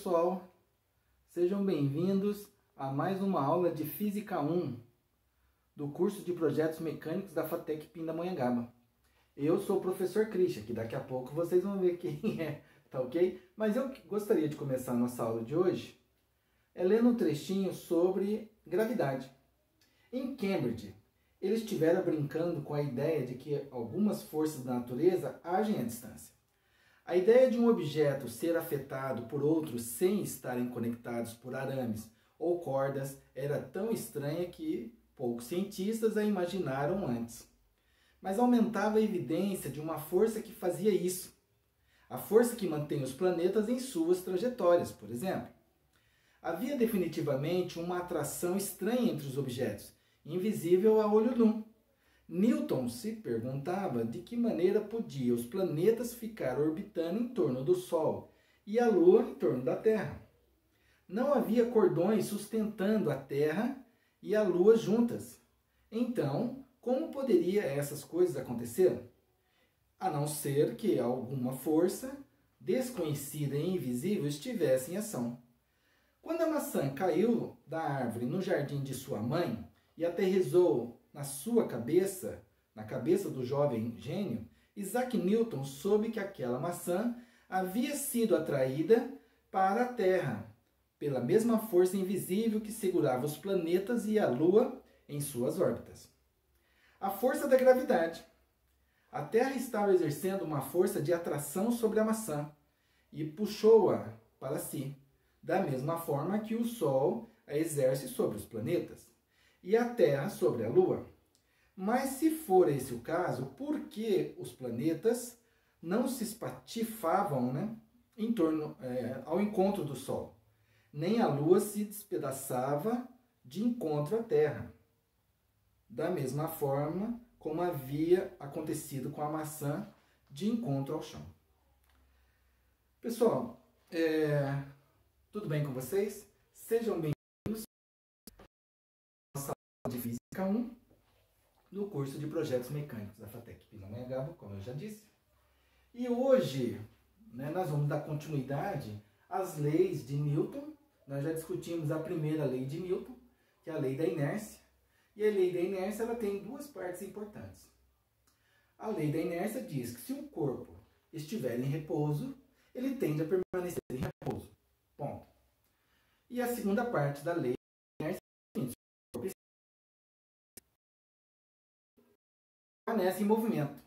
pessoal, sejam bem-vindos a mais uma aula de Física 1 do curso de Projetos Mecânicos da FATEC Pindamonhangaba. Eu sou o professor Christian, que daqui a pouco vocês vão ver quem é, tá ok? Mas eu gostaria de começar a nossa aula de hoje lendo um trechinho sobre gravidade. Em Cambridge, eles estiveram brincando com a ideia de que algumas forças da natureza agem à distância. A ideia de um objeto ser afetado por outros sem estarem conectados por arames ou cordas era tão estranha que poucos cientistas a imaginaram antes. Mas aumentava a evidência de uma força que fazia isso. A força que mantém os planetas em suas trajetórias, por exemplo. Havia definitivamente uma atração estranha entre os objetos, invisível a olho nu. Newton se perguntava de que maneira podiam os planetas ficar orbitando em torno do Sol e a Lua em torno da Terra. Não havia cordões sustentando a Terra e a Lua juntas. Então, como poderia essas coisas acontecer? A não ser que alguma força desconhecida e invisível estivesse em ação. Quando a maçã caiu da árvore no jardim de sua mãe e aterrissou na sua cabeça, na cabeça do jovem gênio, Isaac Newton soube que aquela maçã havia sido atraída para a Terra, pela mesma força invisível que segurava os planetas e a Lua em suas órbitas. A força da gravidade. A Terra estava exercendo uma força de atração sobre a maçã e puxou-a para si, da mesma forma que o Sol a exerce sobre os planetas e a Terra sobre a Lua. Mas se for esse o caso, por que os planetas não se espatifavam, ao encontro do Sol? Nem a Lua se despedaçava de encontro à Terra, da mesma forma como havia acontecido com a maçã de encontro ao chão. Pessoal, tudo bem com vocês? Sejam bem-vindos à nossa aula de Física 1 no curso de Projetos Mecânicos da FATEC Pindamonhangaba, como eu já disse. E hoje, nós vamos dar continuidade às leis de Newton. Nós já discutimos a primeira lei de Newton, que é a lei da inércia. E a lei da inércia ela tem duas partes importantes. A lei da inércia diz que se um corpo estiver em repouso, ele tende a permanecer em repouso. Ponto. E a segunda parte da lei da inércia é o seguinte: se o corpo permanece em movimento.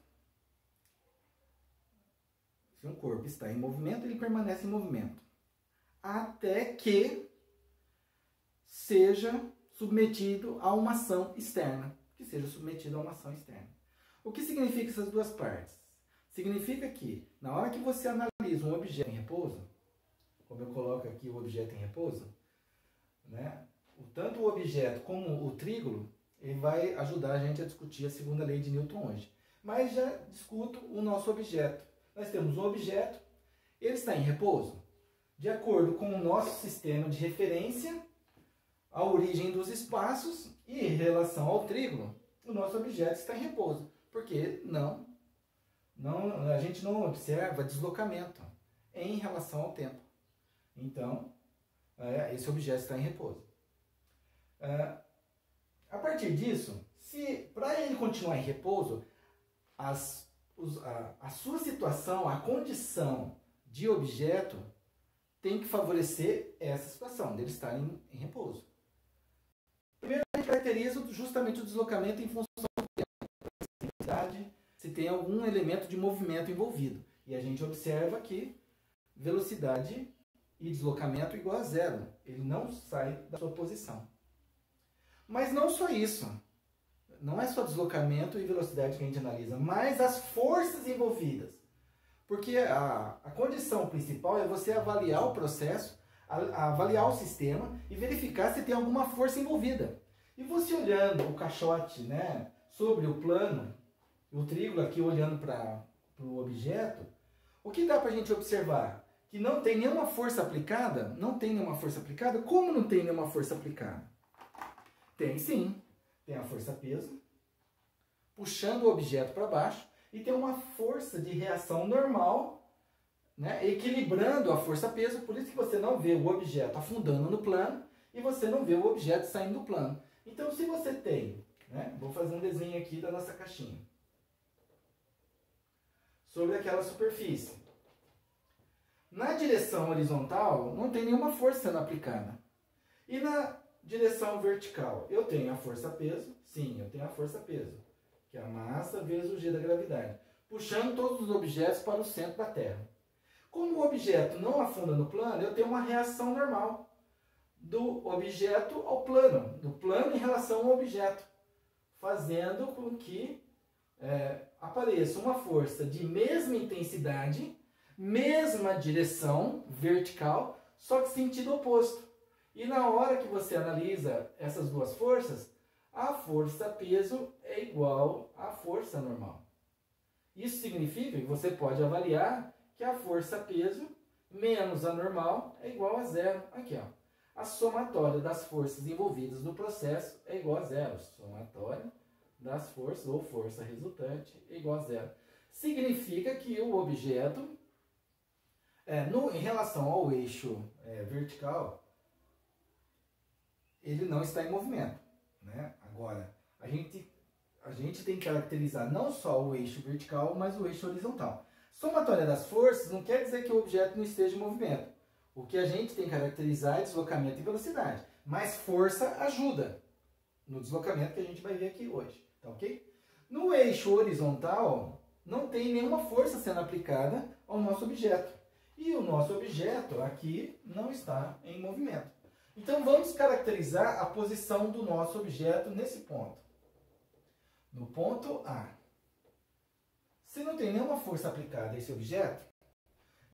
Se um corpo está em movimento, ele permanece em movimento. Até que seja submetido a uma ação externa. O que significa essas duas partes? Significa que, na hora que você analisa um objeto em repouso, como eu coloco aqui o objeto em repouso, tanto o objeto como o trígono, ele vai ajudar a gente a discutir a segunda lei de Newton hoje. Mas já discuto o nosso objeto. Nós temos um objeto, ele está em repouso. De acordo com o nosso sistema de referência, a origem dos espaços e em relação ao trígono, o nosso objeto está em repouso. Porque a gente não observa deslocamento em relação ao tempo. Então, esse objeto está em repouso. A partir disso, se para ele continuar em repouso, a sua situação, a condição de objeto tem que favorecer essa situação, dele estar em repouso. Primeiro, a gente caracteriza justamente o deslocamento em função do tempo, se tem algum elemento de movimento envolvido. E a gente observa que velocidade e deslocamento igual a zero. Ele não sai da sua posição. Mas não só isso. Não é só deslocamento e velocidade que a gente analisa, mas as forças envolvidas. Porque a condição principal é você avaliar o processo, avaliar o sistema e verificar se tem alguma força envolvida. E você olhando o caixote sobre o plano, o trígono aqui olhando para o objeto, o que dá para a gente observar? Que não tem nenhuma força aplicada? Não tem nenhuma força aplicada? Como não tem nenhuma força aplicada? Tem sim. Tem a força-peso, puxando o objeto para baixo, e tem uma força de reação normal né, equilibrando a força-peso, por isso que você não vê o objeto afundando no plano e você não vê o objeto saindo do plano. Então, se você tem, né, vou fazer um desenho aqui da nossa caixinha, sobre aquela superfície. Na direção horizontal, não tem nenhuma força sendo aplicada. E na direção vertical, eu tenho a força-peso, sim, eu tenho a força-peso, que é a massa vezes o g da gravidade, puxando todos os objetos para o centro da Terra. Como o objeto não afunda no plano, eu tenho uma reação normal do objeto ao plano, do plano em relação ao objeto, fazendo com que apareça uma força de mesma intensidade, mesma direção vertical, só que sentido oposto. E na hora que você analisa essas duas forças, a força-peso é igual à força normal. Isso significa que você pode avaliar que a força-peso menos a normal é igual a zero. Aqui, ó. A somatória das forças envolvidas no processo é igual a zero. Somatória das forças, ou força resultante, é igual a zero. Significa que o objeto, em relação ao eixo vertical, ele não está em movimento, né? Agora, a gente tem que caracterizar não só o eixo vertical, mas o eixo horizontal. Somatória das forças não quer dizer que o objeto não esteja em movimento. O que a gente tem que caracterizar é deslocamento e velocidade. Mas força ajuda no deslocamento que a gente vai ver aqui hoje. Tá ok? No eixo horizontal, não tem nenhuma força sendo aplicada ao nosso objeto. E o nosso objeto aqui não está em movimento. Então vamos caracterizar a posição do nosso objeto nesse ponto. No ponto A. Se não tem nenhuma força aplicada a esse objeto,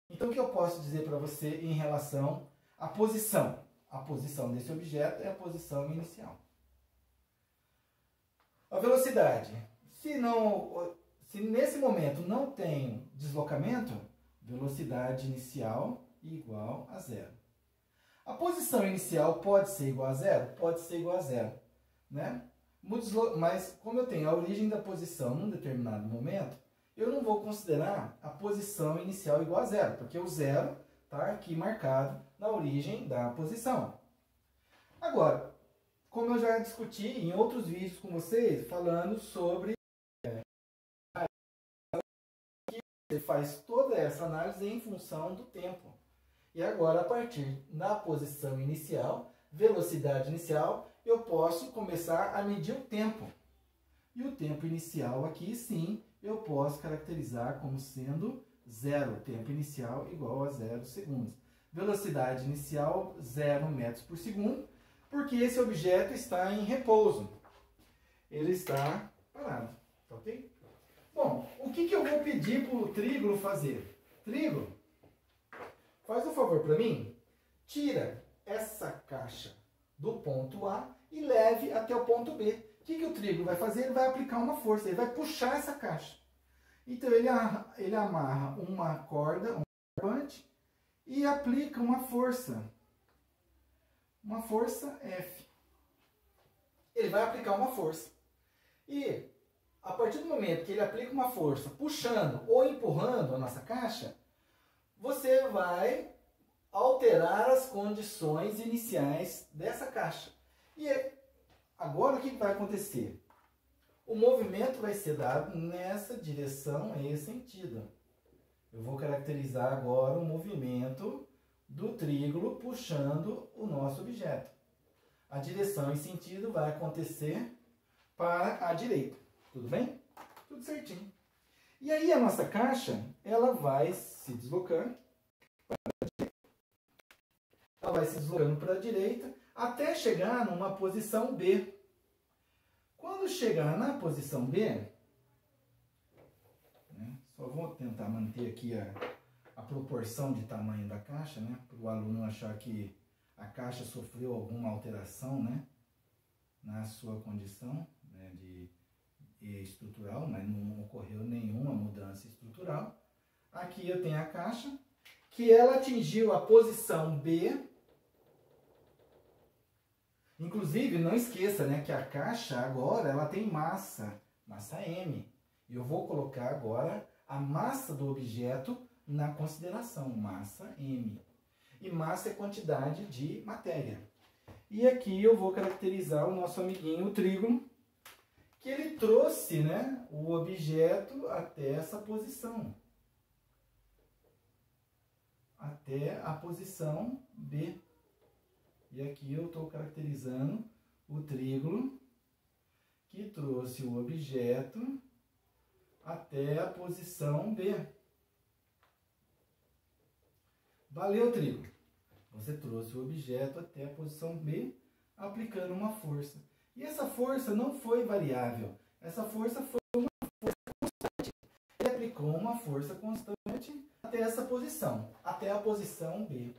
então o que eu posso dizer para você em relação à posição? A posição desse objeto é a posição inicial. A velocidade. Se nesse momento não tem deslocamento, velocidade inicial igual a zero. A posição inicial pode ser igual a zero? Pode ser igual a zero, né? Mas como eu tenho a origem da posição num determinado momento, eu não vou considerar a posição inicial igual a zero, porque o zero está aqui marcado na origem da posição. Agora, como eu já discuti em outros vídeos com vocês, falando sobre que você faz toda essa análise em função do tempo. E agora, a partir da posição inicial, velocidade inicial, eu posso começar a medir o tempo. E o tempo inicial aqui, sim, eu posso caracterizar como sendo zero. Tempo inicial igual a 0 segundos. Velocidade inicial, 0 metros por segundo, porque esse objeto está em repouso. Ele está parado, tá ok? Bom, o que eu vou pedir para o Trígolo fazer? Trígolo, faz um favor para mim, tira essa caixa do ponto A e leve até o ponto B. O que o Trígolo vai fazer? Ele vai aplicar uma força, ele vai puxar essa caixa. Então ele amarra uma corda, um barbante, e aplica uma força F. Ele vai aplicar uma força. E a partir do momento que ele aplica uma força puxando ou empurrando a nossa caixa, você vai alterar as condições iniciais dessa caixa. E agora o que vai acontecer? O movimento vai ser dado nessa direção e sentido. Eu vou caracterizar agora o movimento do Trígolo puxando o nosso objeto. A direção e sentido vai acontecer para a direita. Tudo bem? Tudo certinho. E aí a nossa caixa, ela vai se deslocando para a direita. Ela vai se deslocando para a direita até chegar numa posição B. Quando chegar na posição B, né, só vou tentar manter aqui a proporção de tamanho da caixa, né, para o aluno achar que a caixa sofreu alguma alteração, né, na sua condição, né, estrutural, mas não ocorreu nenhuma mudança estrutural. Aqui eu tenho a caixa, que ela atingiu a posição B. Inclusive, não esqueça, né, que a caixa agora ela tem massa M. E eu vou colocar agora a massa do objeto na consideração, massa M. E massa é quantidade de matéria. E aqui eu vou caracterizar o nosso amiguinho, o trígono, que ele trouxe, né, o objeto até essa posição. Até a posição B. E aqui eu estou caracterizando o trígono que trouxe o objeto até a posição B. Valeu, trígono! Você trouxe o objeto até a posição B aplicando uma força. E essa força não foi variável. Essa força foi uma força constante. Ele aplicou uma força constante até essa posição, até a posição B.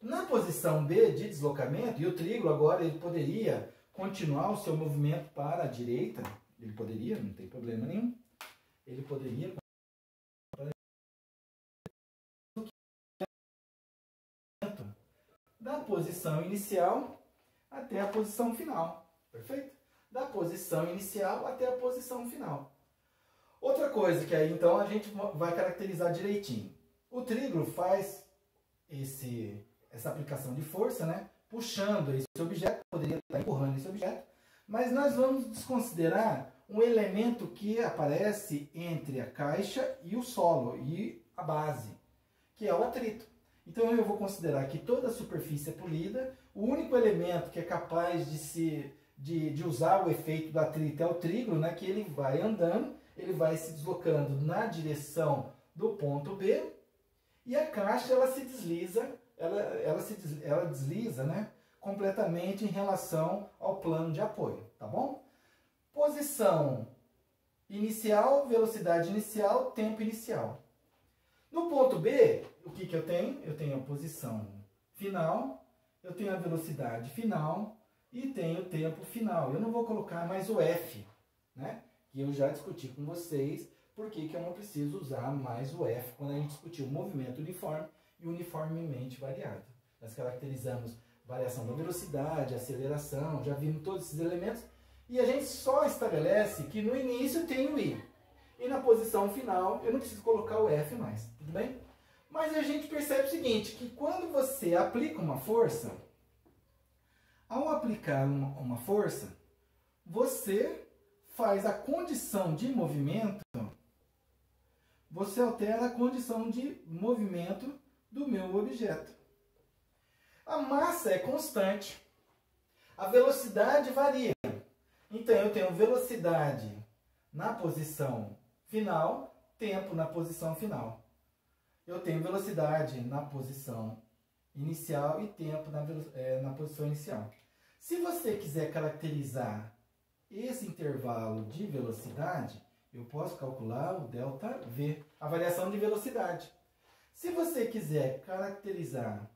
Na posição B de deslocamento, e o trígono agora ele poderia continuar o seu movimento para a direita, ele poderia, não tem problema nenhum, ele poderia da posição inicial até a posição final, perfeito? Da posição inicial até a posição final. Outra coisa que aí então a gente vai caracterizar direitinho. O trígono faz essa aplicação de força, né? Puxando esse objeto, poderia estar empurrando esse objeto, mas nós vamos desconsiderar um elemento que aparece entre a caixa e o solo, e a base, que é o atrito. Então eu vou considerar que toda a superfície é polida, o único elemento que é capaz de usar o efeito do atrito é o trígono, né? Que ele vai andando, ele vai se deslocando na direção do ponto B, e a caixa ela se desliza, ela desliza, né, completamente em relação ao plano de apoio, tá bom? Posição inicial, velocidade inicial, tempo inicial. No ponto B, o que eu tenho? Eu tenho a posição final, eu tenho a velocidade final e tenho o tempo final. Eu não vou colocar mais o F, né? Que eu já discuti com vocês, por que eu não preciso usar mais o F quando a gente discutiu o movimento uniforme e uniformemente variado. Nós caracterizamos variação da velocidade, aceleração, já vimos todos esses elementos, e a gente só estabelece que no início tem o I. E na posição final eu não preciso colocar o F mais, tudo bem? Mas a gente percebe o seguinte, que quando você aplica uma força, ao aplicar uma força, você faz a condição de movimento, você altera a condição de movimento do meu objeto. A massa é constante, a velocidade varia. Então eu tenho velocidade na posição final, tempo na posição final. Eu tenho velocidade na posição inicial e tempo na posição inicial. Se você quiser caracterizar esse intervalo de velocidade, eu posso calcular o ΔV, a variação de velocidade. Se você quiser caracterizar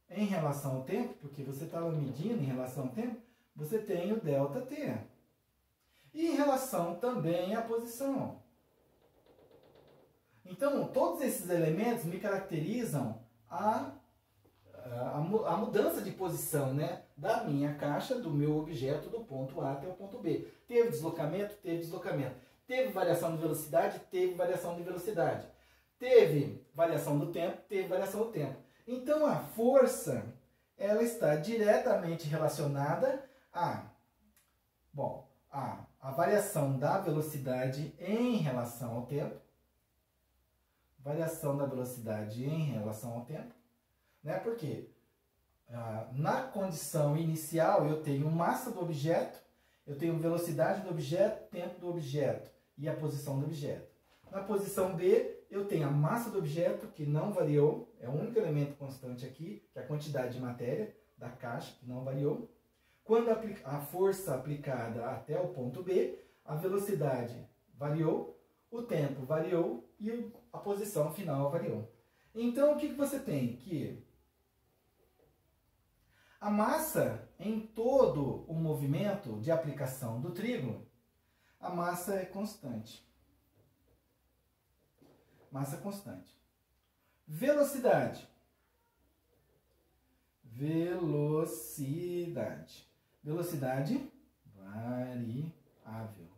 em relação ao tempo, porque você estava medindo em relação ao tempo, você tem o ΔT. E em relação também à posição. Então, todos esses elementos me caracterizam a mudança de posição, né, da minha caixa, do meu objeto, do ponto A até o ponto B. Teve deslocamento? Teve deslocamento. Teve variação de velocidade? Teve variação de velocidade. Teve variação do tempo? Teve variação do tempo. Então, a força, ela está diretamente relacionada a variação da velocidade em relação ao tempo, variação da velocidade em relação ao tempo, né? Porque na condição inicial eu tenho massa do objeto, eu tenho velocidade do objeto, tempo do objeto e a posição do objeto. Na posição B eu tenho a massa do objeto, que não variou, é o único elemento constante aqui, que é a quantidade de matéria da caixa, que não variou. Quando a força aplicada até o ponto B, a velocidade variou, o tempo variou e a posição final variou. Então, o que você tem? Que a massa em todo o movimento de aplicação do trígono, a massa é constante. Massa constante. Velocidade. Velocidade. Velocidade variável.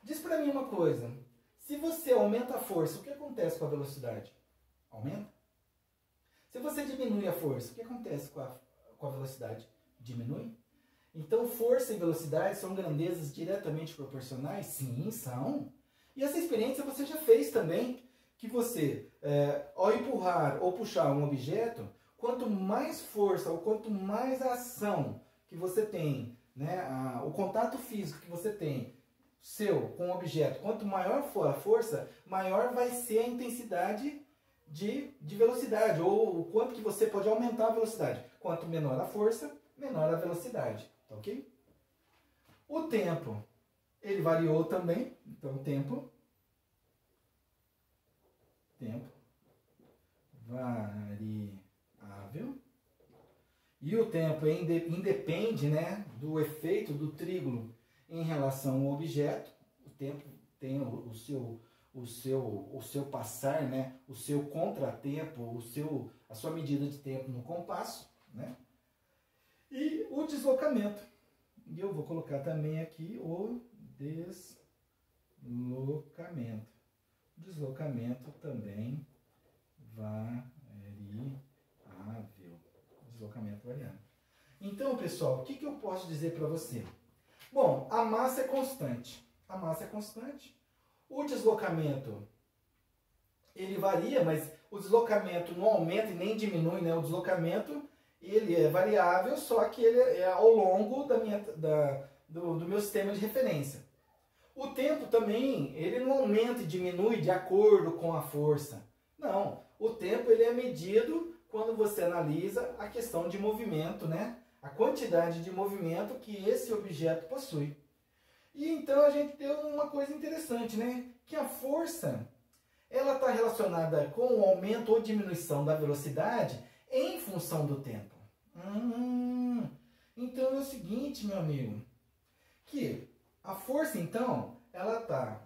Diz para mim uma coisa. Se você aumenta a força, o que acontece com a velocidade? Aumenta. Se você diminui a força, o que acontece com a velocidade? Diminui. Então, força e velocidade são grandezas diretamente proporcionais? Sim, são. E essa experiência você já fez também, que você, ao empurrar ou puxar um objeto, quanto mais força ou quanto mais ação que você tem, né, o contato físico que você tem, seu com o objeto, quanto maior for a força, maior vai ser a intensidade de velocidade, ou o quanto que você pode aumentar a velocidade. Quanto menor a força, menor a velocidade. Tá ok? O tempo, ele variou também. Então, tempo variável. E o tempo independe, né, do efeito do trígono em relação ao objeto. O tempo tem o seu passar, né, o seu contratempo, a sua medida de tempo no compasso, né? E o deslocamento. E eu vou colocar também aqui o deslocamento. Deslocamento também variável. Deslocamento variável. Então, pessoal, o que eu posso dizer para você? Bom, a massa é constante. A massa é constante. O deslocamento, ele varia, mas o deslocamento não aumenta e nem diminui, né? O deslocamento, ele é variável, só que ele é ao longo do meu sistema de referência. O tempo também, ele não aumenta e diminui de acordo com a força. Não, o tempo ele é medido quando você analisa a questão de movimento, né? A quantidade de movimento que esse objeto possui. E então a gente tem uma coisa interessante, né? Que a força, ela está relacionada com o aumento ou diminuição da velocidade em função do tempo. Então é o seguinte, meu amigo, que a força, então, ela está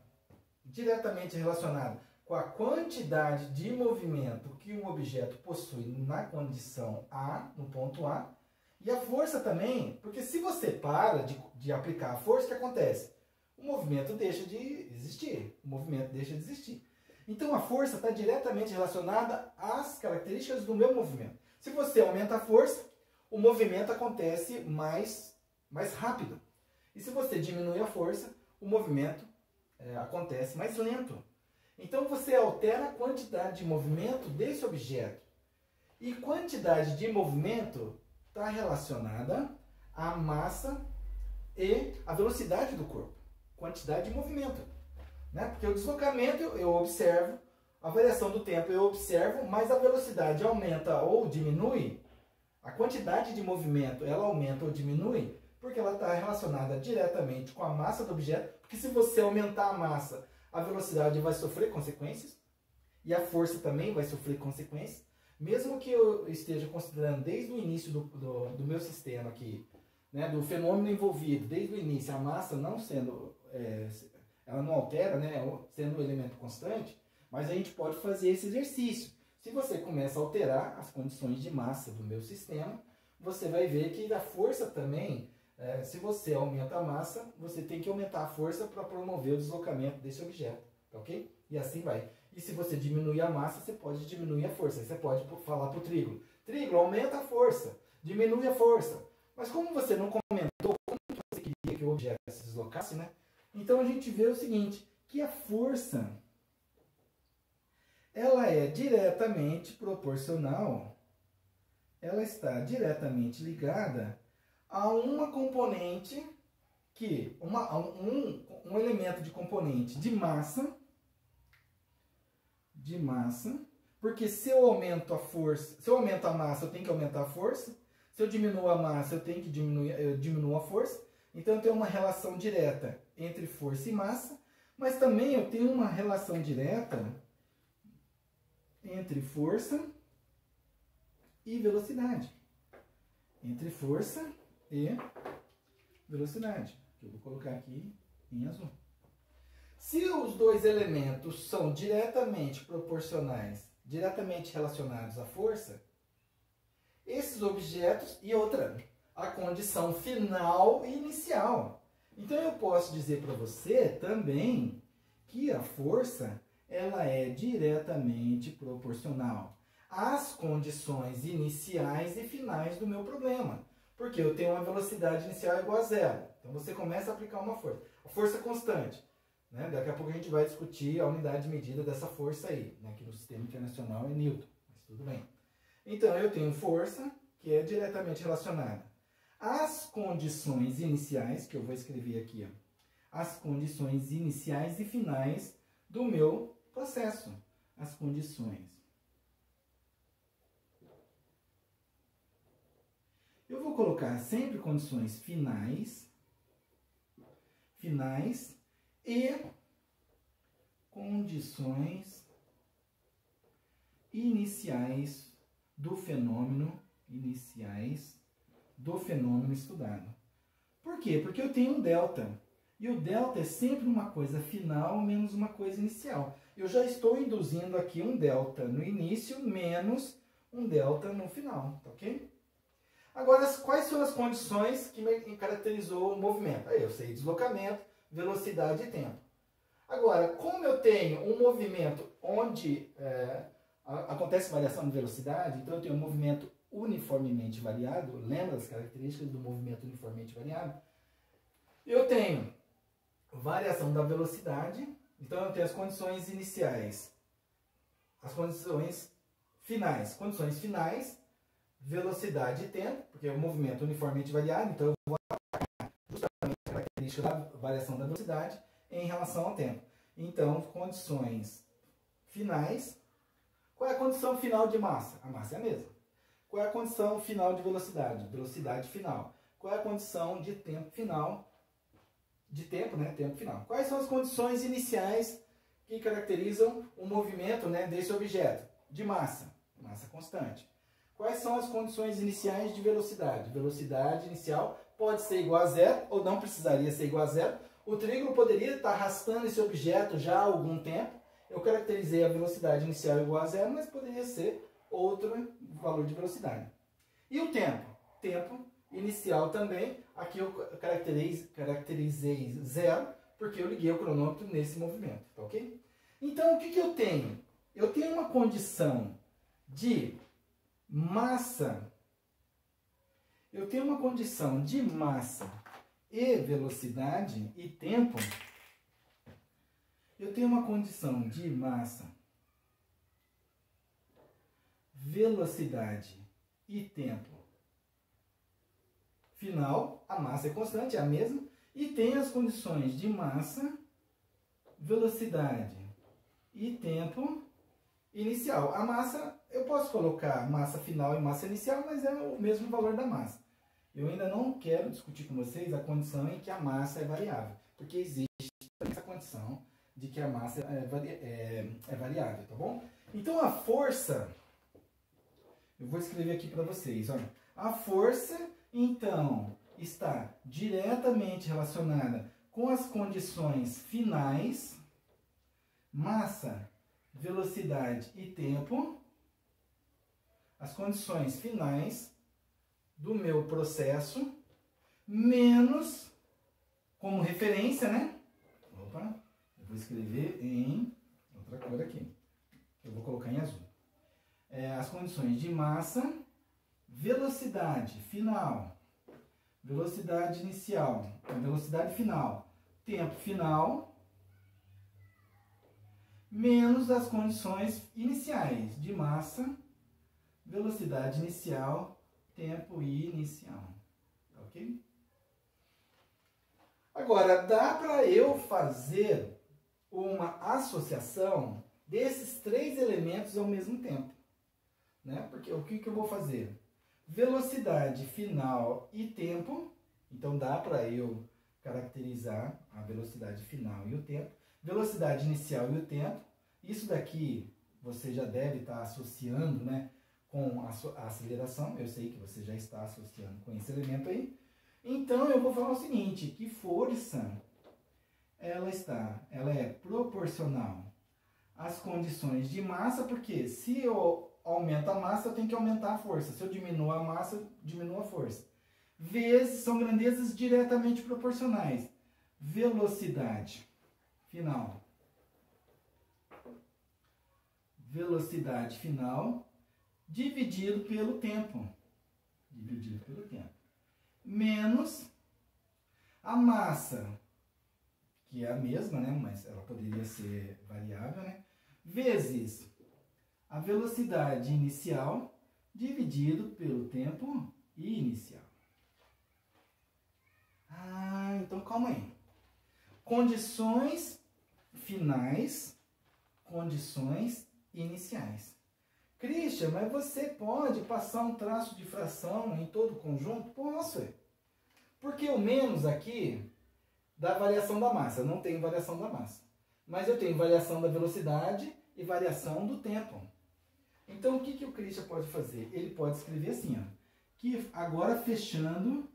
diretamente relacionada com a quantidade de movimento que um objeto possui na condição A, no ponto A, e a força também, porque se você para de aplicar a força, o que acontece? O movimento deixa de existir. O movimento deixa de existir. Então a força está diretamente relacionada às características do meu movimento. Se você aumenta a força, o movimento acontece mais rápido. E se você diminui a força, o movimento acontece mais lento. Então você altera a quantidade de movimento desse objeto. E quantidade de movimento está relacionada à massa e à velocidade do corpo. Quantidade de movimento. Né? Porque o deslocamento eu observo, a variação do tempo eu observo, mas a velocidade aumenta ou diminui. A quantidade de movimento ela aumenta ou diminui porque ela está relacionada diretamente com a massa do objeto. Porque se você aumentar a massa, a velocidade vai sofrer consequências e a força também vai sofrer consequências. Mesmo que eu esteja considerando desde o início do meu sistema aqui, né, do fenômeno envolvido, desde o início, a massa não sendo, ela não altera, né, sendo um elemento constante, mas a gente pode fazer esse exercício. Se você começa a alterar as condições de massa do meu sistema, você vai ver que a força também, se você aumenta a massa, você tem que aumentar a força para promover o deslocamento desse objeto, tá ok? E assim vai. E se você diminuir a massa, você pode diminuir a força. Aí você pode falar para o trígono: trígono, aumenta a força, diminui a força. Mas como você não comentou como você queria que o objeto se deslocasse, né? Então a gente vê o seguinte, que a força, ela é diretamente proporcional, ela está diretamente ligada a uma componente que, um elemento de componente de massa, porque se eu aumento a força, se eu aumento a massa, eu tenho que aumentar a força. Se eu diminuo a massa, eu tenho que diminuir a força. Então eu tenho uma relação direta entre força e massa, mas também eu tenho uma relação direta entre força e velocidade. Entre força e velocidade. Eu vou colocar aqui em azul. Se os dois elementos são diretamente proporcionais, diretamente relacionados à força, esses objetos, e outra, a condição final e inicial. Então eu posso dizer para você também que a força ela é diretamente proporcional às condições iniciais e finais do meu problema. Porque eu tenho uma velocidade inicial igual a zero. Então você começa a aplicar uma força. A força é constante. Né? Daqui a pouco a gente vai discutir a unidade de medida dessa força aí, né? Que no sistema internacional é Newton, mas tudo bem. Então eu tenho força que é diretamente relacionada às condições iniciais, que eu vou escrever aqui, ó, as condições iniciais e finais do meu processo. As condições. Eu vou colocar sempre condições finais e condições iniciais do fenômeno estudado. Por quê? Porque eu tenho um delta. E o delta é sempre uma coisa final menos uma coisa inicial. Eu já estou induzindo aqui um delta no início menos um delta no final, tá ok? Agora, quais são as condições que me caracterizou o movimento? Aí eu sei deslocamento, velocidade e tempo. Agora, como eu tenho um movimento onde acontece variação de velocidade, então eu tenho um movimento uniformemente variado, lembra das características do movimento uniformemente variado? Eu tenho variação da velocidade, então eu tenho as condições iniciais, as condições finais, velocidade e tempo, porque é um movimento uniformemente variado, então eu vou aplicar justamente a característica da variação da velocidade em relação ao tempo. Então, condições finais. Qual é a condição final de massa? A massa é a mesma. Qual é a condição final de velocidade? Velocidade final. Qual é a condição de tempo final? De tempo, né? Tempo final. Quais são as condições iniciais que caracterizam o movimento, né, desse objeto? De massa. Massa constante. Quais são as condições iniciais de velocidade? Velocidade inicial pode ser igual a zero, ou não precisaria ser igual a zero. O trígono poderia estar arrastando esse objeto já há algum tempo. Eu caracterizei a velocidade inicial igual a zero, mas poderia ser outro valor de velocidade. E o tempo? Tempo inicial também. Aqui eu caracterizei zero, porque eu liguei o cronômetro nesse movimento, tá ok? Então, o que eu tenho? Eu tenho uma condição de massa, e velocidade e tempo. Eu tenho uma condição de massa, velocidade e tempo final. A massa é constante, é a mesma. E tem as condições de massa, velocidade e tempo inicial. A massa, eu posso colocar massa final e massa inicial, mas é o mesmo valor da massa. Eu ainda não quero discutir com vocês a condição em que a massa é variável, porque existe essa condição de que a massa é variável, tá bom? Então a força, eu vou escrever aqui para vocês, olha. A força, então, está diretamente relacionada com as condições finais, massa, velocidade e tempo, as condições finais do meu processo, menos, como referência, né? Opa, eu vou escrever em outra cor aqui. Eu vou colocar em azul. As condições de massa, velocidade final, velocidade inicial, velocidade final, tempo final, menos as condições iniciais de massa, velocidade inicial, tempo inicial. Ok? Agora, dá para eu fazer uma associação desses três elementos ao mesmo tempo, né? Porque o que eu vou fazer? Velocidade final e tempo. Então, dá para eu caracterizar a velocidade final e o tempo. Velocidade inicial e o tempo. Isso daqui você já deve estar associando, né, com a aceleração. Eu sei que você já está associando com esse elemento aí. Então, eu vou falar o seguinte, que força, ela é proporcional às condições de massa, porque se eu aumento a massa, eu tenho que aumentar a força. Se eu diminuo a massa, eu diminuo a força. Vezes são grandezas diretamente proporcionais. Velocidade final velocidade final dividido pelo tempo. Dividido pelo tempo. Menos a massa, que é a mesma, né? Mas ela poderia ser variável, né? Vezes a velocidade inicial dividido pelo tempo inicial. Ah, então calma aí. Condições finais, condições iniciais. Christian, mas você pode passar um traço de fração em todo o conjunto? Posso. Porque o menos aqui dá variação da massa. Eu não tenho variação da massa. Mas eu tenho variação da velocidade e variação do tempo. Então, o que o Christian pode fazer? Ele pode escrever assim, ó, que agora fechando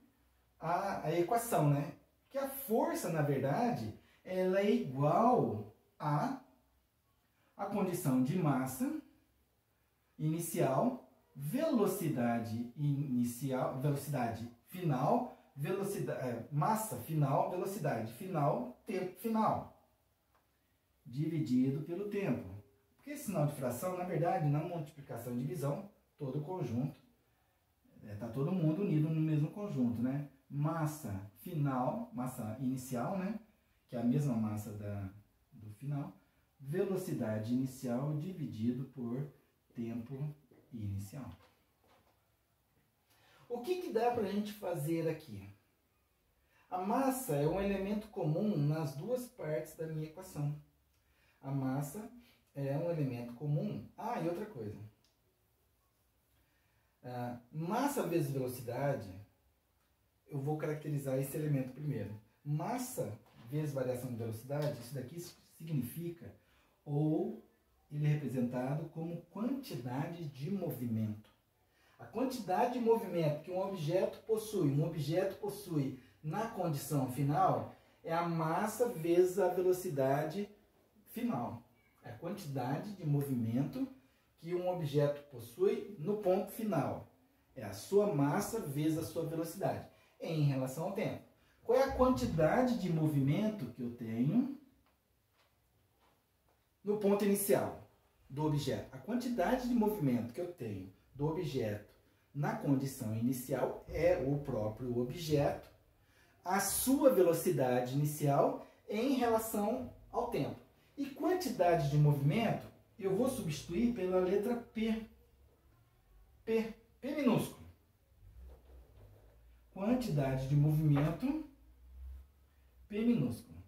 a equação, né? Que a força, na verdade, ela é igual a condição de massa inicial, velocidade inicial, velocidade final, massa final, velocidade final, tempo final, dividido pelo tempo. Porque esse sinal de fração, na verdade, na multiplicação e divisão, todo o conjunto, está todo mundo unido no mesmo conjunto, né? Massa final, massa inicial, né? Que é a mesma massa do final, velocidade inicial dividido por tempo inicial. O que dá para a gente fazer aqui? A massa é um elemento comum nas duas partes da minha equação. A massa é um elemento comum. Ah, e outra coisa. Massa vezes velocidade, eu vou caracterizar esse elemento primeiro. Massa vezes variação de velocidade, isso daqui significa, ou ele é representado como quantidade de movimento. A quantidade de movimento que um objeto possui na condição final é a massa vezes a velocidade final. É a quantidade de movimento que um objeto possui no ponto final. É a sua massa vezes a sua velocidade em relação ao tempo. Qual é a quantidade de movimento que eu tenho no ponto inicial do objeto? A quantidade de movimento que eu tenho do objeto na condição inicial é o próprio objeto, a sua velocidade inicial em relação ao tempo. E quantidade de movimento eu vou substituir pela letra P. P minúsculo. Quantidade de movimento, P minúsculo.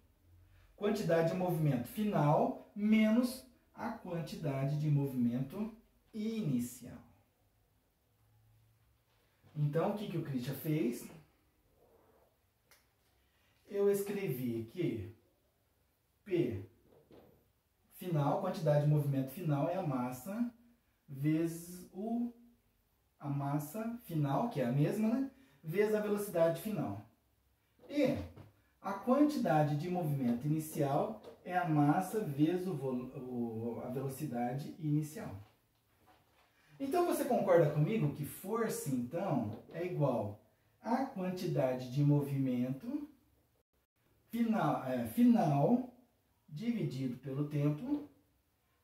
Quantidade de movimento final menos a quantidade de movimento inicial. Então, o que o Christian fez? Eu escrevi que P final, quantidade de movimento final, é a massa vezes a massa final, que é a mesma, né? Vezes a velocidade final. E a quantidade de movimento inicial é a massa vezes a velocidade inicial. Então, você concorda comigo que força, então, é igual a quantidade de movimento final dividido pelo tempo,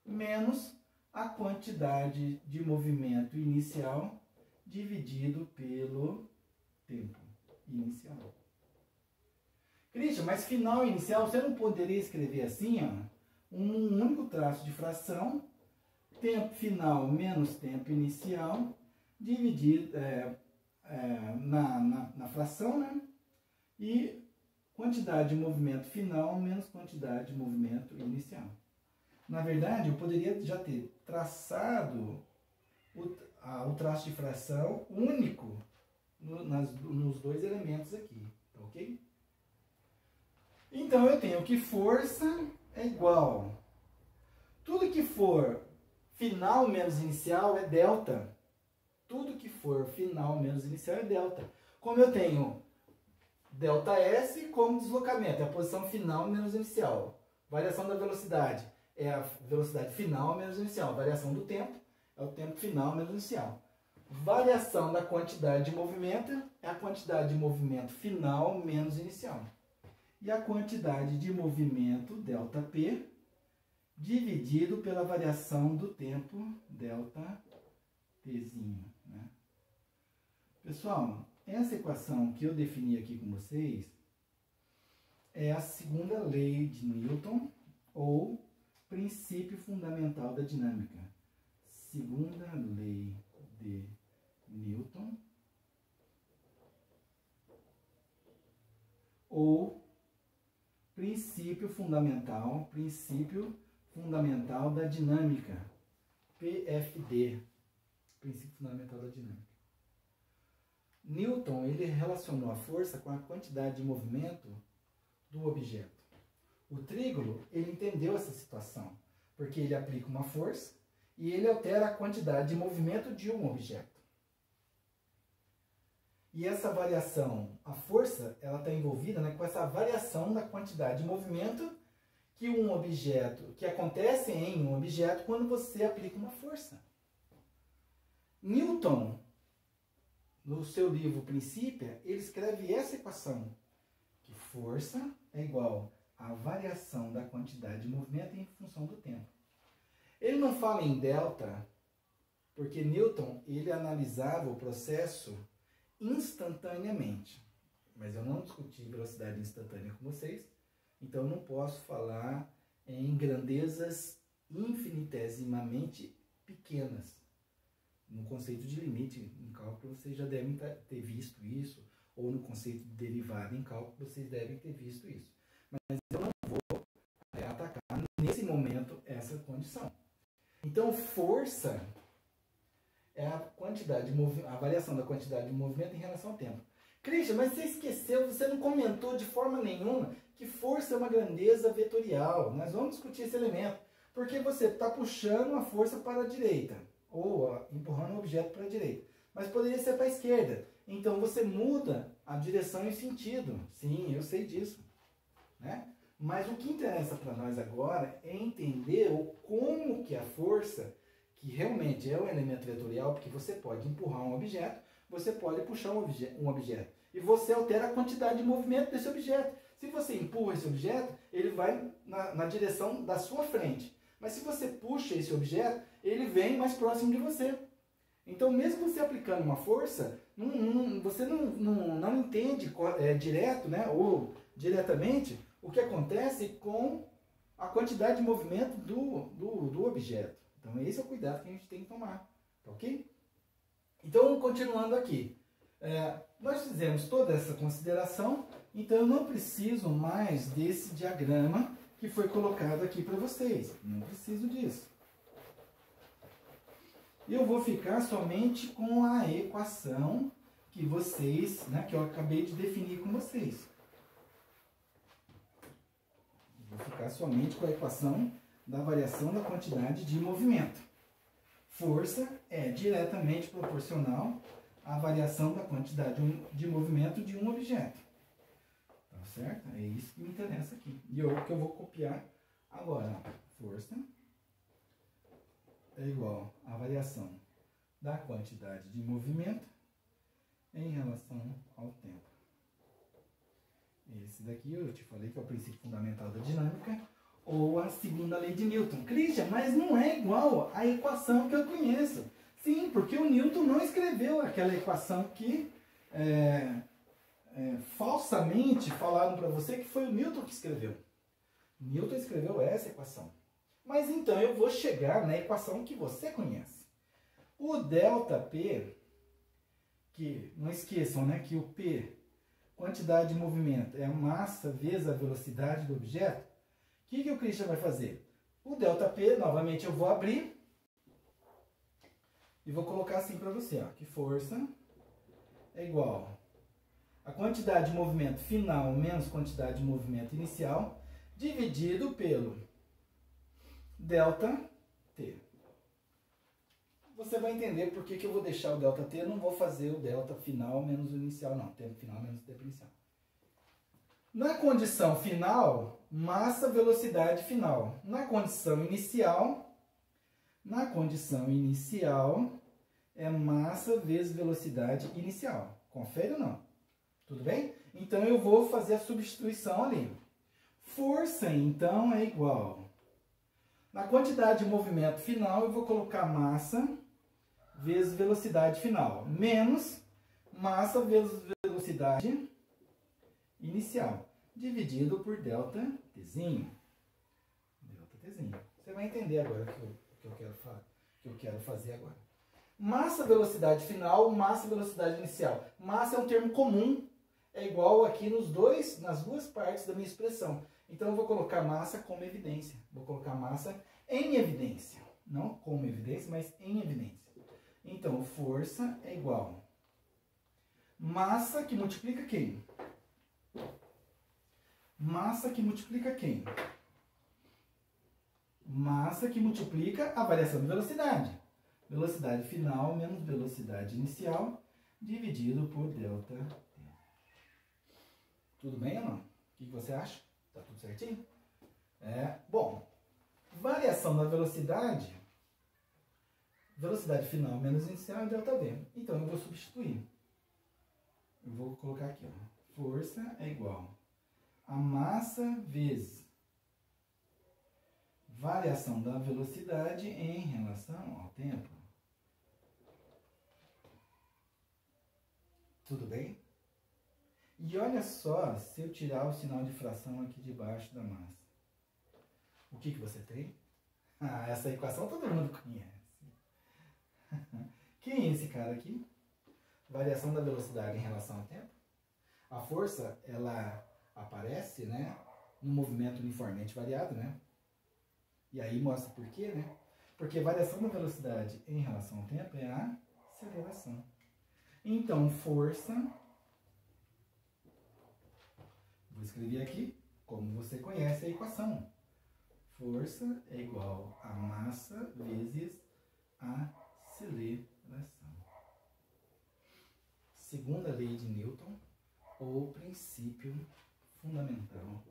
menos a quantidade de movimento inicial dividido pelo tempo inicial. Christian, mas final e inicial, você não poderia escrever assim, ó, um único traço de fração, tempo final menos tempo inicial, dividido na fração, né? E quantidade de movimento final menos quantidade de movimento inicial. Na verdade, eu poderia já ter traçado o traço de fração único nos dois elementos aqui, tá ok? Então, eu tenho que força é igual. Tudo que for final menos inicial é delta. Tudo que for final menos inicial é delta. Como eu tenho delta S como deslocamento, é a posição final menos inicial. Variação da velocidade é a velocidade final menos inicial. Variação do tempo é o tempo final menos inicial. Variação da quantidade de movimento é a quantidade de movimento final menos inicial. E a quantidade de movimento, ΔP, dividido pela variação do tempo, delta Tzinho, né? Pessoal, essa equação que eu defini aqui com vocês é a segunda lei de Newton, ou princípio fundamental da dinâmica. Segunda lei de Newton, ou princípio fundamental da dinâmica, PFD, princípio fundamental da dinâmica. Newton, ele relacionou a força com a quantidade de movimento do objeto. O trígono, ele entendeu essa situação, porque ele aplica uma força e ele altera a quantidade de movimento de um objeto. E essa variação, a força, ela está envolvida, né, com essa variação da quantidade de movimento que acontece em um objeto quando você aplica uma força. Newton, no seu livro Princípio, ele escreve essa equação, que força é igual a variação da quantidade de movimento em função do tempo. Ele não fala em delta, porque Newton, ele analisava o processo instantaneamente. Mas eu não discuti velocidade instantânea com vocês, então eu não posso falar em grandezas infinitesimamente pequenas. No conceito de limite em cálculo, vocês já devem ter visto isso, ou no conceito de derivada em cálculo, vocês devem ter visto isso. Mas eu não vou atacar nesse momento essa condição. Então, força é a quantidade de a variação da quantidade de movimento em relação ao tempo. Christian, mas você esqueceu, você não comentou de forma nenhuma que força é uma grandeza vetorial. Nós vamos discutir esse elemento. Porque você está puxando a força para a direita, ou empurrando o objeto para a direita. Mas poderia ser para a esquerda. Então você muda a direção e o sentido. Sim, eu sei disso, né? Mas o que interessa para nós agora é entender como que a força, que realmente é um elemento vetorial, porque você pode empurrar um objeto, você pode puxar um objeto. E você altera a quantidade de movimento desse objeto. Se você empurra esse objeto, ele vai na direção da sua frente. Mas se você puxa esse objeto, ele vem mais próximo de você. Então, mesmo você aplicando uma força, você não entende direto, né, ou diretamente o que acontece com a quantidade de movimento do objeto. Então, esse é o cuidado que a gente tem que tomar. Tá ok? Então, continuando aqui. Nós fizemos toda essa consideração, então eu não preciso mais desse diagrama que foi colocado aqui para vocês. Não preciso disso. Eu vou ficar somente com a equação que vocês, né, que eu acabei de definir com vocês. Vou ficar somente com a equação da variação da quantidade de movimento. Força é diretamente proporcional à variação da quantidade de movimento de um objeto. Tá certo? É isso que me interessa aqui. E é o que eu vou copiar agora. Força é igual à variação da quantidade de movimento em relação ao tempo. Esse daqui eu te falei que é o princípio fundamental da dinâmica, ou a segunda lei de Newton. Christian, mas não é igual à equação que eu conheço. Sim, porque o Newton não escreveu aquela equação que falsamente falaram para você que foi o Newton que escreveu. Newton escreveu essa equação. Mas então eu vou chegar na equação que você conhece. O ΔP, que não esqueçam, né, que o P, quantidade de movimento, é a massa vezes a velocidade do objeto. O que o Christian vai fazer? O ΔP, novamente eu vou abrir e vou colocar assim para você, ó, que força é igual a quantidade de movimento final menos quantidade de movimento inicial dividido pelo ΔT. Você vai entender por que eu vou deixar o ΔT, eu não vou fazer o delta final menos o inicial, não. Tempo final menos o tempo inicial. Na condição final, massa, velocidade final. Na condição inicial é massa vezes velocidade inicial. Confere ou não? Tudo bem? Então eu vou fazer a substituição ali. Força, então, é igual Na quantidade de movimento final, eu vou colocar massa vezes velocidade final, menos massa vezes velocidade inicial, dividido por delta Tzinho. Delta Tzinho. Você vai entender agora o que eu quero fazer agora. Massa, velocidade final, massa, velocidade inicial. Massa é um termo comum, é igual aqui nas duas partes da minha expressão. Então eu vou colocar massa como evidência. Vou colocar massa em evidência. Não como evidência, mas em evidência. Então, força é igual massa que multiplica quem? Massa que multiplica quem? Massa que multiplica a variação de velocidade. Velocidade final menos velocidade inicial, dividido por delta T. Tudo bem ou não? O que você acha? Tá tudo certinho? Bom, variação da velocidade, velocidade final menos inicial é delta V. Então, eu vou substituir. Eu vou colocar aqui, ó. Força é igual a massa vezes variação da velocidade em relação ao tempo. Tudo bem? E olha só, se eu tirar o sinal de fração aqui debaixo da massa. O que você tem? Essa equação todo mundo conhece. Quem é esse cara aqui? Variação da velocidade em relação ao tempo. A força, ela aparece, né, no movimento uniformemente variado, né? E aí mostra por quê, né? Porque variação da velocidade em relação ao tempo é a aceleração. Então, força, vou escrever aqui, como você conhece a equação. Força é igual a massa vezes a aceleração. Segunda lei de Newton, ou princípio fundamental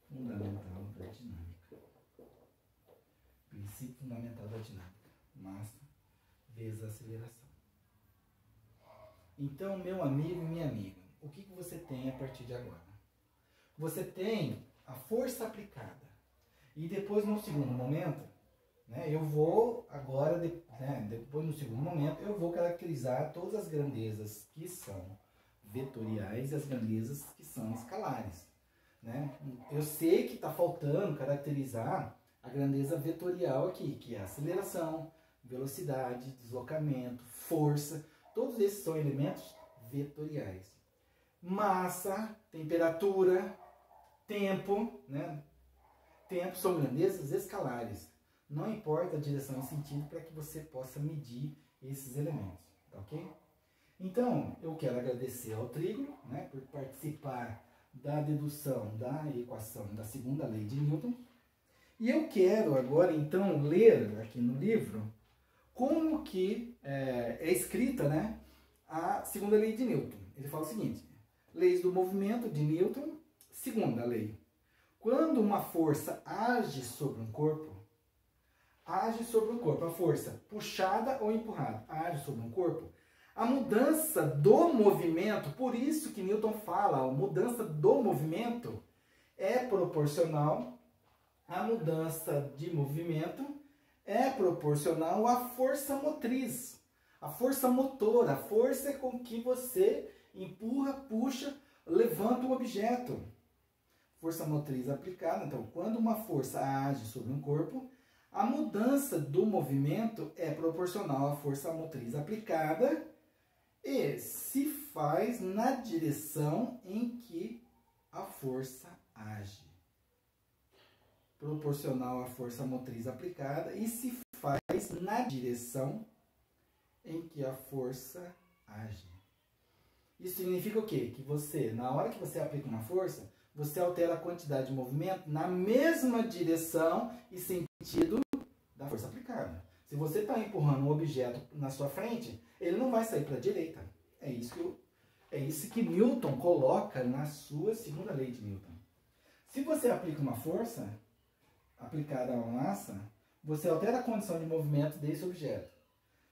da dinâmica. Princípio fundamental da dinâmica. Massa vezes aceleração. Então, meu amigo e minha amiga, o que você tem a partir de agora? Você tem a força aplicada. E depois, no segundo momento, né, eu vou agora, depois no segundo momento, eu vou caracterizar todas as grandezas que são vetoriais e as grandezas que são escalares. Né? Eu sei que está faltando caracterizar a grandeza vetorial aqui, que é a aceleração, velocidade, deslocamento, força. Todos esses são elementos vetoriais. Massa, temperatura, tempo, né? Tempo são grandezas escalares. Não importa a direção e sentido para que você possa medir esses elementos, tá ok? Então, eu quero agradecer ao Trígono, né, por participar da dedução da equação da segunda lei de Newton. E eu quero agora, então, ler aqui no livro como que é escrita, né, a segunda lei de Newton. Ele fala o seguinte: leis do movimento de Newton, segunda lei. Quando uma força age sobre um corpo, a força puxada ou empurrada, age sobre um corpo, a mudança do movimento, por isso que Newton fala, a mudança do movimento é proporcional, a mudança de movimento é proporcional à força motriz, a força motora, a força com que você empurra, puxa, levanta o objeto. Força motriz aplicada, então, quando uma força age sobre um corpo, a mudança do movimento é proporcional à força motriz aplicada e se faz na direção em que a força age. Proporcional à força motriz aplicada e se faz na direção em que a força age. Isso significa o quê? Que você, na hora que você aplica uma força, você altera a quantidade de movimento na mesma direção e sentido da força aplicada. Se você está empurrando um objeto na sua frente, ele não vai sair para a direita. É isso que Newton coloca na sua segunda lei de Newton. Se você aplica uma força aplicada a uma massa, você altera a condição de movimento desse objeto.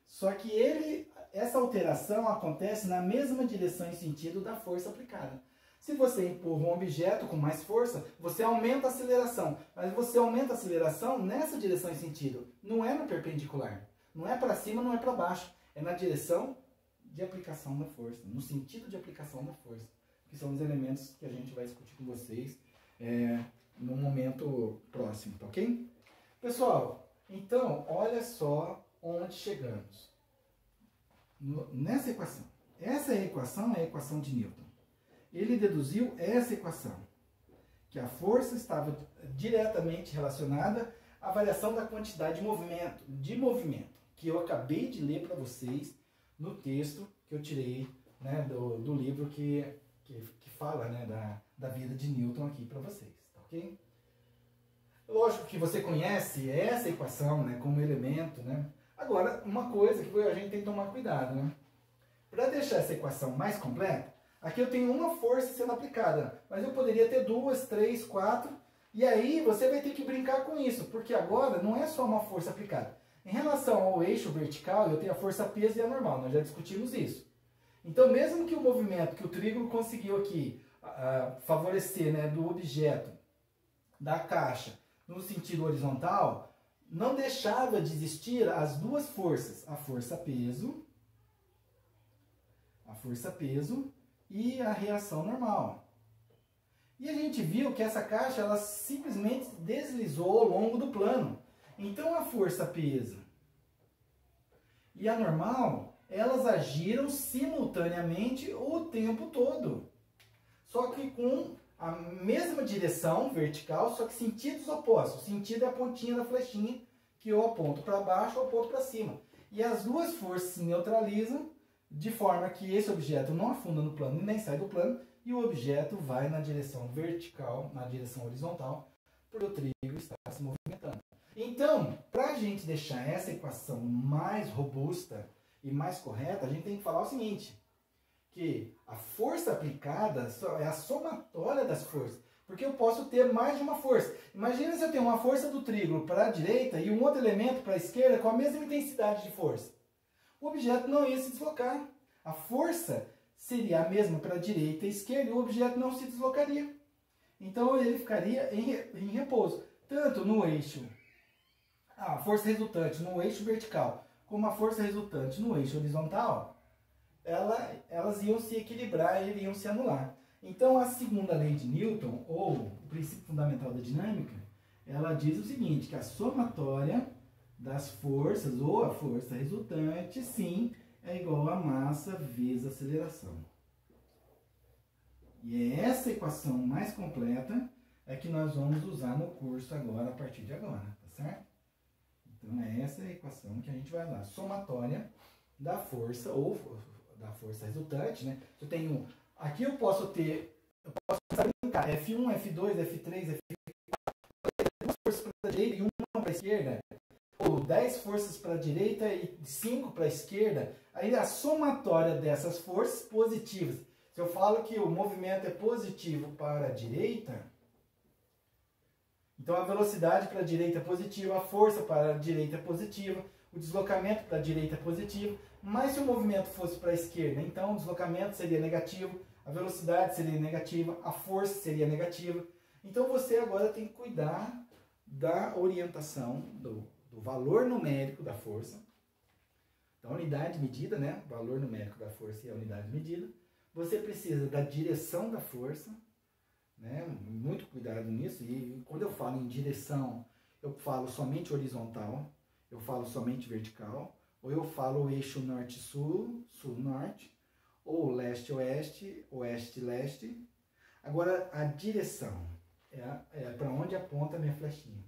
Só que essa alteração acontece na mesma direção e sentido da força aplicada. Se você empurra um objeto com mais força, você aumenta a aceleração. Mas você aumenta a aceleração nessa direção e sentido. Não é no perpendicular. Não é para cima, não é para baixo. É na direção de aplicação da força. No sentido de aplicação da força. Que são os elementos que a gente vai discutir com vocês no momento próximo, tá ok? Pessoal, então, olha só onde chegamos. Nessa equação. Essa equação é a equação de Newton. Ele deduziu essa equação, que a força estava diretamente relacionada à variação da quantidade de movimento, que eu acabei de ler para vocês no texto que eu tirei, né, do livro que fala, né, da vida de Newton aqui para vocês, tá ok? Lógico que você conhece essa equação, né, como elemento, né? Agora, uma coisa que a gente tem que tomar cuidado, né? Para deixar essa equação mais completa, aqui eu tenho uma força sendo aplicada, mas eu poderia ter 2, 3, 4, e aí você vai ter que brincar com isso, porque agora não é só uma força aplicada. Em relação ao eixo vertical, eu tenho a força peso e a normal, nós já discutimos isso. Então, mesmo que o movimento que o trígono conseguiu aqui favorecer, né, do objeto, da caixa, no sentido horizontal, não deixava de existir as duas forças, a força-peso e a reação normal. E a gente viu que essa caixa ela simplesmente deslizou ao longo do plano. Então a força-peso e a normal, elas agiram simultaneamente o tempo todo. Só que com a mesma direção vertical, só que sentidos opostos. O sentido é a pontinha da flechinha, que eu aponto para baixo ou aponto para cima. E as duas forças se neutralizam, de forma que esse objeto não afunda no plano e nem sai do plano, e o objeto vai na direção vertical, na direção horizontal, porque o trígono está se movimentando. Então, para a gente deixar essa equação mais robusta e mais correta, a gente tem que falar o seguinte, que a força aplicada é a somatória das forças, porque eu posso ter mais de uma força. Imagina se eu tenho uma força do trígono para a direita e um outro elemento para a esquerda com a mesma intensidade de força. O objeto não ia se deslocar. A força seria a mesma para a direita e a esquerda e o objeto não se deslocaria. Então ele ficaria em repouso. Tanto no eixo, a força resultante no eixo vertical, como a força resultante no eixo horizontal, elas iam se equilibrar e iriam se anular. Então a segunda lei de Newton, ou o princípio fundamental da dinâmica, ela diz o seguinte, que a somatória das forças, ou a força resultante, sim, é igual a massa vezes aceleração. E é essa equação mais completa é que nós vamos usar no curso agora, a partir de agora, tá certo? Então é essa a equação que a gente vai usar, somatória da força, ou da força resultante, né? Eu tenho, aqui eu posso brincar, F1, F2, F3, F4, duas forças para a direita e uma para a esquerda, ou 10 forças para a direita e 5 para a esquerda, aí a somatória dessas forças positivas, se eu falo que o movimento é positivo para a direita, então a velocidade para a direita é positiva, a força para a direita é positiva, o deslocamento para a direita é positivo, mas se o movimento fosse para a esquerda, então o deslocamento seria negativo, a velocidade seria negativa, a força seria negativa. Então você agora tem que cuidar da orientação do valor numérico da força, da unidade medida, né? O valor numérico da força e a unidade medida. Você precisa da direção da força, né? Muito cuidado nisso. E quando eu falo em direção, eu falo somente horizontal, eu falo somente vertical, ou eu falo o eixo norte-sul, sul-norte, ou leste-oeste, oeste-leste. Agora, a direção é para onde aponta a minha flechinha.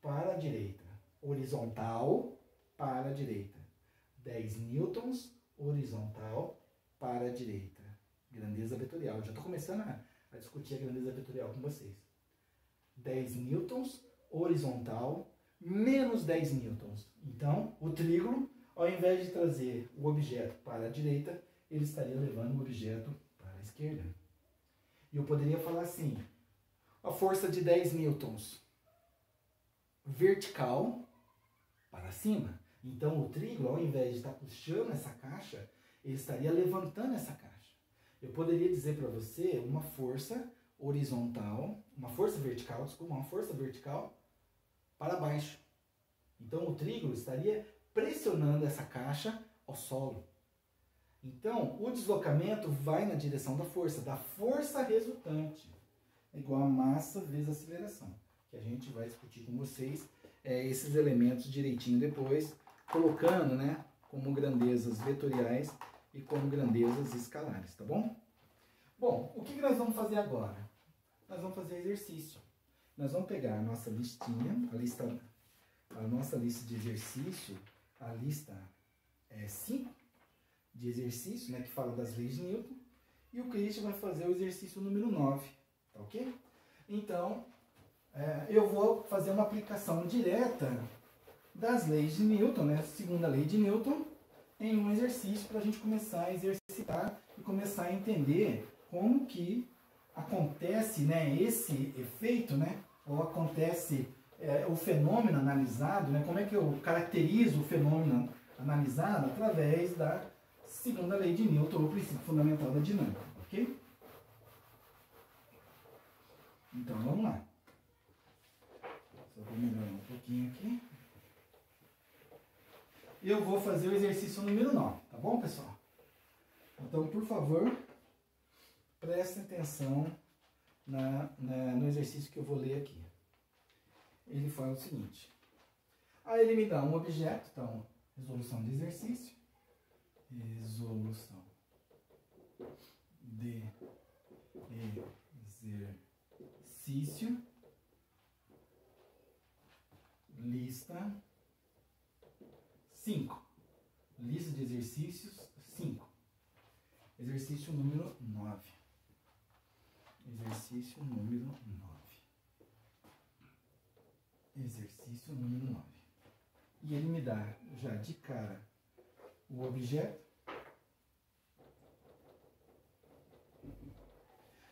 Para a direita, horizontal para a direita. 10 newtons, horizontal para a direita. Grandeza vetorial. Já estou começando a discutir a grandeza vetorial com vocês. 10 newtons, horizontal, menos 10 newtons. Então, o trígono, ao invés de trazer o objeto para a direita, ele estaria levando o objeto para a esquerda. E eu poderia falar assim, a força de 10 newtons vertical para cima. Então, o trígono, ao invés de estar puxando essa caixa, ele estaria levantando essa caixa. Eu poderia dizer para você uma força horizontal, uma força vertical, desculpa, uma força vertical para baixo. Então o trígolo estaria pressionando essa caixa ao solo. Então o deslocamento vai na direção da força resultante. É igual a massa vezes a aceleração. Que a gente vai discutir com vocês esses elementos direitinho depois, colocando, né, como grandezas vetoriais e como grandezas escalares, tá bom? Bom, o que nós vamos fazer agora? Nós vamos fazer exercício. Nós vamos pegar a nossa listinha, a nossa lista de exercício, a lista 5 de exercício, né, que fala das leis de Newton, e o Christian vai fazer o exercício número 9, tá ok? Então, eu vou fazer uma aplicação direta das leis de Newton, né, segunda lei de Newton, em um exercício para a gente começar a exercitar e começar a entender como que acontece, né, esse efeito, né, ou acontece o fenômeno analisado, né, como é que eu caracterizo o fenômeno analisado através da segunda lei de Newton, ou princípio fundamental da dinâmica, ok? Então, vamos lá. Só vou melhorar um pouquinho aqui. Eu vou fazer o exercício número 9, tá bom, pessoal? Então, por favor, prestem atenção no exercício que eu vou ler aqui. Ele fala o seguinte. Aí ele me dá um objeto, então, resolução de exercício. Resolução de exercício. Lista 5. Lista de exercícios 5. Exercício número 9. Exercício número 9. Exercício número 9. E ele me dá já de cara o objeto.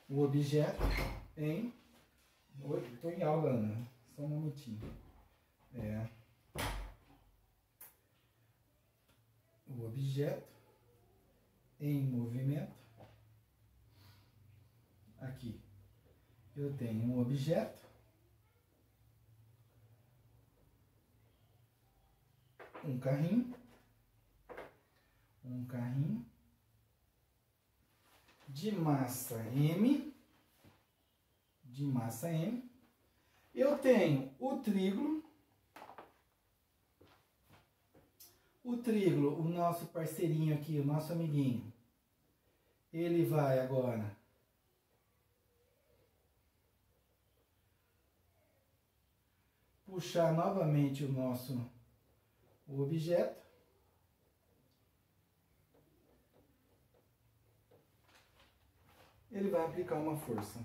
O objeto em... Oi, estou em aula, Ana. Só um momentinho. O objeto em movimento. Aqui eu tenho um objeto, um carrinho de massa M, eu tenho o trígolo, o nosso parceirinho aqui, o nosso amiguinho, ele vai agora puxar novamente o objeto. Ele vai aplicar uma força.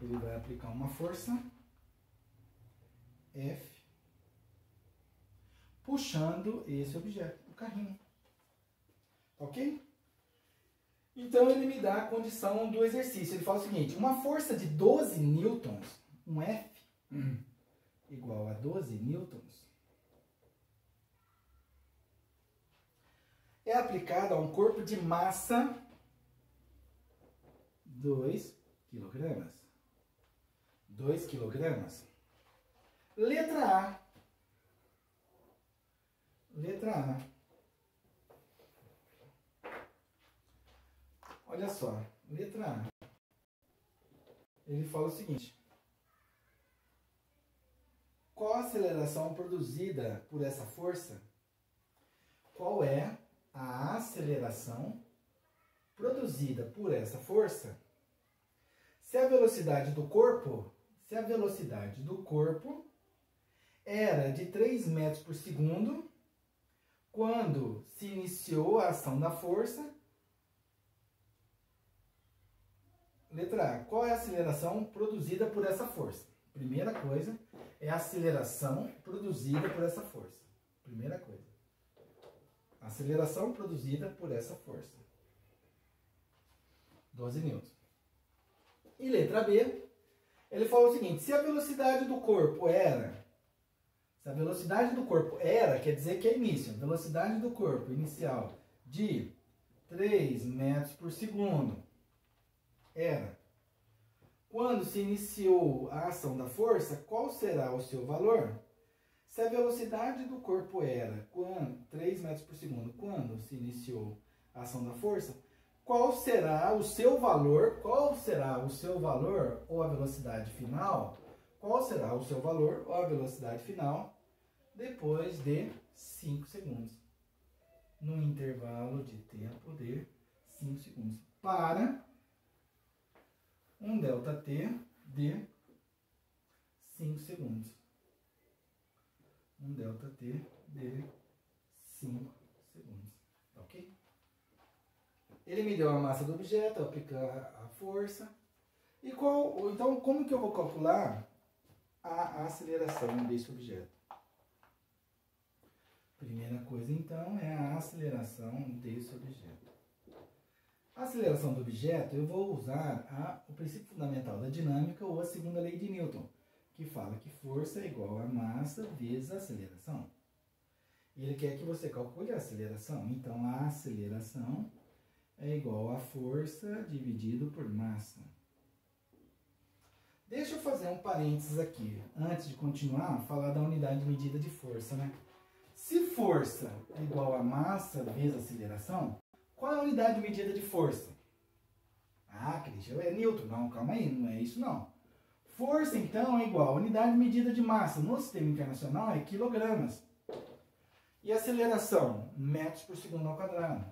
Ele vai aplicar uma força F, puxando esse objeto, o carrinho. Ok? Então ele me dá a condição do exercício. Ele fala o seguinte: uma força de 12 newtons, um F igual a 12 newtons, é aplicada a um corpo de massa 2 kg. 2 kg. Letra A. Olha só, letra A. Ele fala o seguinte: qual a aceleração produzida por essa força? Qual é a aceleração produzida por essa força? Se a velocidade do corpo era de 3 metros por segundo quando se iniciou a ação da força. Letra A. Qual é a aceleração produzida por essa força? Primeira coisa é a aceleração produzida por essa força. Primeira coisa. Aceleração produzida por essa força. 12 newtons. E letra B, ele fala o seguinte: se a velocidade do corpo era, quer dizer que é início, velocidade do corpo inicial de 3 metros por segundo era. Quando se iniciou a ação da força, qual será o seu valor? Se a velocidade do corpo era 3 metros por segundo quando se iniciou a ação da força, qual será o seu valor? Qual será o seu valor ou a velocidade final? Qual será o seu valor ou a velocidade final depois de 5 segundos? No intervalo de tempo de 5 segundos. Para um ΔT de 5 segundos. Um ΔT de 5 segundos. Ok? Ele me deu a massa do objeto, aplicar a força. Então, como que eu vou calcular a aceleração desse objeto? Primeira coisa, então, é a aceleração desse objeto. A aceleração do objeto, eu vou usar o princípio fundamental da dinâmica ou a segunda lei de Newton, que fala que força é igual a massa vezes a aceleração. E ele quer que você calcule a aceleração. Então, a aceleração é igual a força dividido por massa. Deixa eu fazer um parênteses aqui, antes de continuar, falar da unidade de medida de força, né? Se força é igual a massa vezes aceleração, qual é a unidade de medida de força? Ah, Cristian, é Newton. Não, calma aí, não é isso não. Força, então, é igual a unidade de medida de massa no sistema internacional é quilogramas. E aceleração? Metros por segundo ao quadrado.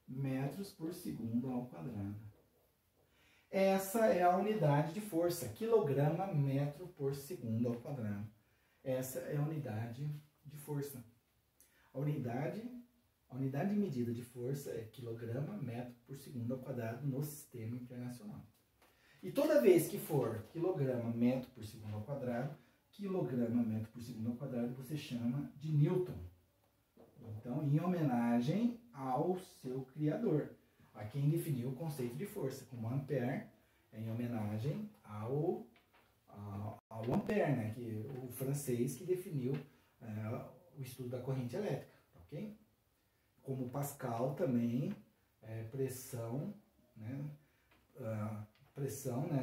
Metros por segundo ao quadrado. Essa é a unidade de força, quilograma metro por segundo ao quadrado. Essa é a unidade de força. A unidade de medida de força é quilograma metro por segundo ao quadrado no sistema internacional. E toda vez que for quilograma metro por segundo ao quadrado, quilograma metro por segundo ao quadrado você chama de Newton. Então, em homenagem ao seu criador, a quem definiu o conceito de força, como Ampère, em homenagem ao Ampère, né, que o francês que definiu o estudo da corrente elétrica, ok? Como Pascal também, pressão, né,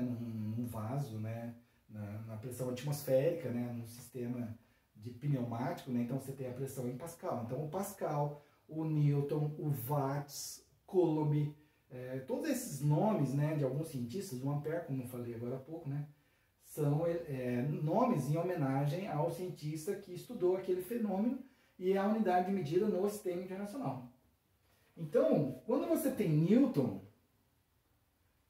num vaso, né, na pressão atmosférica, né, num sistema de pneumático, né, então você tem a pressão em Pascal. Então o Pascal, o Newton, o Watts, Coulomb, todos esses nomes, né, de alguns cientistas, o Ampère, como eu falei agora há pouco, né, são nomes em homenagem ao cientista que estudou aquele fenômeno e a unidade de medida no sistema internacional. Então, quando você tem Newton,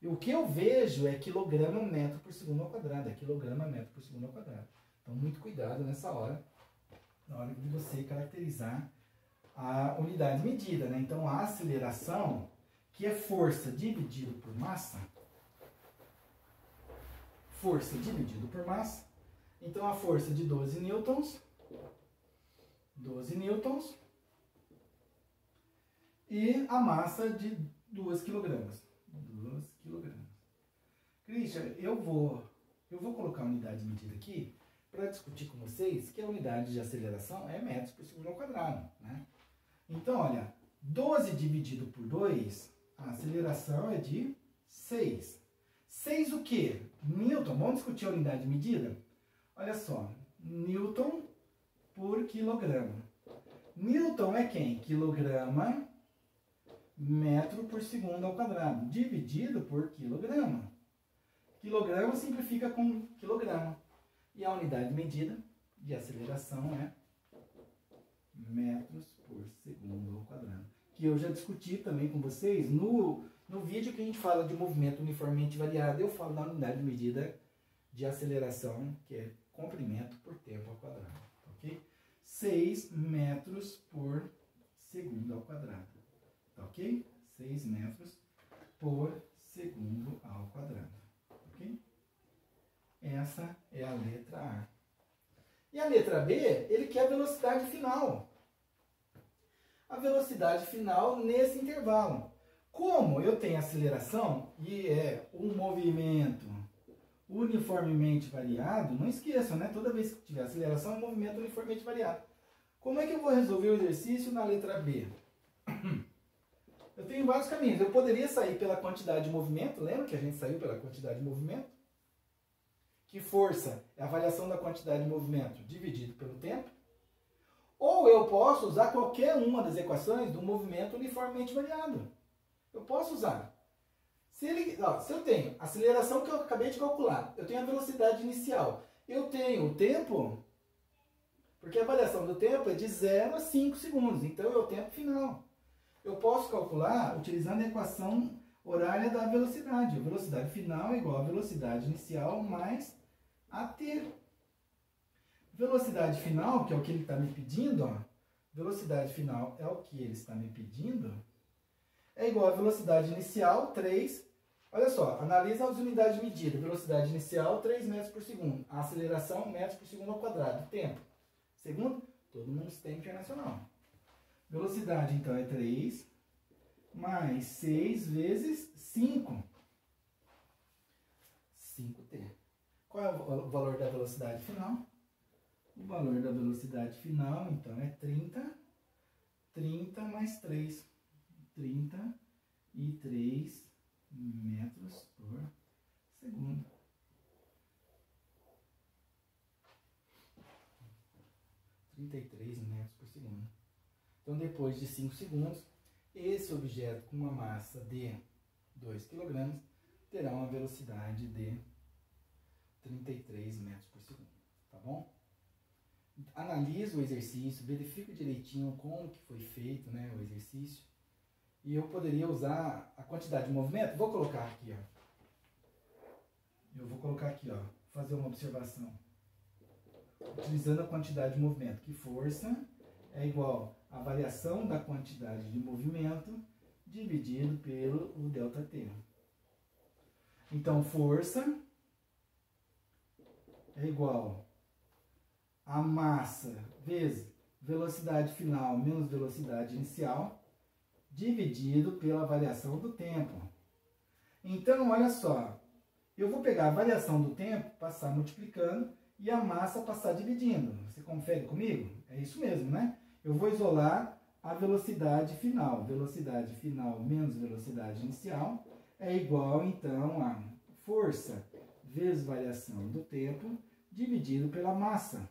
o que eu vejo é quilograma metro por segundo ao quadrado, é quilograma metro por segundo ao quadrado. Então, muito cuidado nessa hora, na hora de você caracterizar a unidade de medida, né? Então, a aceleração, que é força dividido por massa, então a força de 12 newtons, e a massa de 2 quilogramas. 2 quilogramas. Christian, eu vou colocar a unidade de medida aqui para discutir com vocês que a unidade de aceleração é metros por segundo ao quadrado, né? Então, olha, 12 dividido por 2, a aceleração é de 6. 6 o quê? Newton. Vamos discutir a unidade de medida? Olha só, Newton por quilograma. Newton é quem? Quilograma metro por segundo ao quadrado, dividido por quilograma. Quilograma simplifica com quilograma. E a unidade de medida de aceleração é metros por segundo ao quadrado. Que eu já discuti também com vocês no vídeo que a gente fala de movimento uniformemente variado, eu falo da unidade de medida de aceleração, que é comprimento por tempo ao quadrado. Ok? 6 metros por segundo ao quadrado. Ok? 6 metros por segundo ao quadrado. Ok? Essa é a letra A. E a letra B, ele quer a velocidade final. A velocidade final nesse intervalo. Como eu tenho aceleração e é um movimento uniformemente variado, não esqueçam, né? Toda vez que tiver aceleração é um movimento uniformemente variado. Como é que eu vou resolver o exercício na letra B? eu tenho vários caminhos. Eu poderia sair pela quantidade de movimento, lembra que a gente saiu pela quantidade de movimento? Que força é a variação da quantidade de movimento dividido pelo tempo. Ou eu posso usar qualquer uma das equações do movimento uniformemente variado. Eu posso usar. Se eu tenho a aceleração que eu acabei de calcular, eu tenho a velocidade inicial, eu tenho o tempo, porque a variação do tempo é de 0 a 5 segundos, então é o tempo final. Eu posso calcular utilizando a equação horária da velocidade. A velocidade final é igual a velocidade inicial mais AT. Velocidade final, que é o que ele está me pedindo, ó, velocidade final é o que ele está me pedindo, é igual a velocidade inicial, 3. Olha só, analisa as unidades de medida. Velocidade inicial, 3 metros por segundo. A aceleração, metros por segundo ao quadrado. Tempo. Segundo, todo mundo tem internacional. Velocidade, então, é 3 mais 6 vezes 5. 5t. Qual é o valor da velocidade final? O valor da velocidade final, então, é 30. 30 mais 3. 33 metros por segundo. Metros por segundo. Então, depois de 5 segundos, esse objeto com uma massa de 2 kg terá uma velocidade de 33 metros por segundo. Tá bom? Analisa o exercício, verifica direitinho como que foi feito, né, o exercício. E eu poderia usar a quantidade de movimento. Vou colocar aqui, ó. Eu vou colocar aqui, ó. Fazer uma observação. Utilizando a quantidade de movimento. Que força é igual à variação da quantidade de movimento dividido pelo ΔT. Então, força é igual a massa vezes velocidade final menos velocidade inicial, dividido pela variação do tempo. Então, olha só, eu vou pegar a variação do tempo, passar multiplicando, e a massa passar dividindo. Você confere comigo? É isso mesmo, né? Eu vou isolar a velocidade final. Velocidade final menos velocidade inicial é igual, então, a força vezes variação do tempo, dividido pela massa.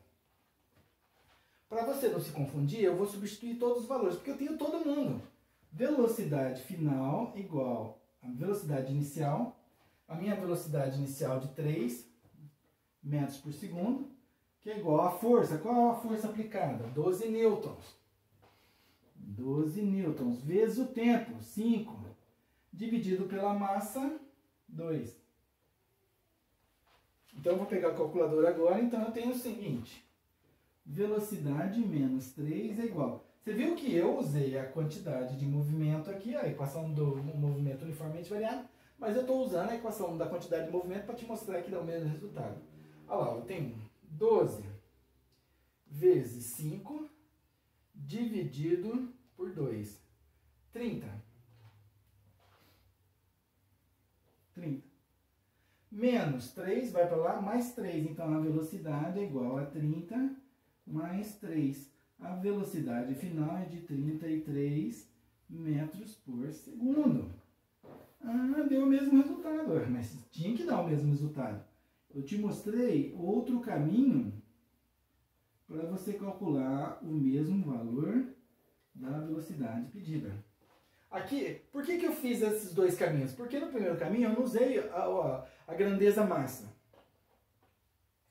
Para você não se confundir, eu vou substituir todos os valores, porque eu tenho todo mundo. Velocidade final igual a velocidade inicial. A minha velocidade inicial de 3 metros por segundo, que é igual a força. Qual é a força aplicada? 12 newtons. 12 newtons vezes o tempo, 5, dividido pela massa, 2. Então, eu vou pegar a calculadora agora. Então, eu tenho o seguinte. Velocidade menos 3 é igual. Você viu que eu usei a quantidade de movimento aqui, a equação do movimento uniformemente variado, mas eu estou usando a equação da quantidade de movimento para te mostrar que dá o mesmo resultado. Olha lá, eu tenho 12 vezes 5 dividido por 2. 30. Menos 3 vai para lá, mais 3. Então, a velocidade é igual a 30 mais 3. A velocidade final é de 33 metros por segundo. Ah, deu o mesmo resultado. Mas tinha que dar o mesmo resultado. Eu te mostrei outro caminho para você calcular o mesmo valor da velocidade pedida. Aqui, por que eu fiz esses dois caminhos? Porque no primeiro caminho eu não usei a grandeza massa.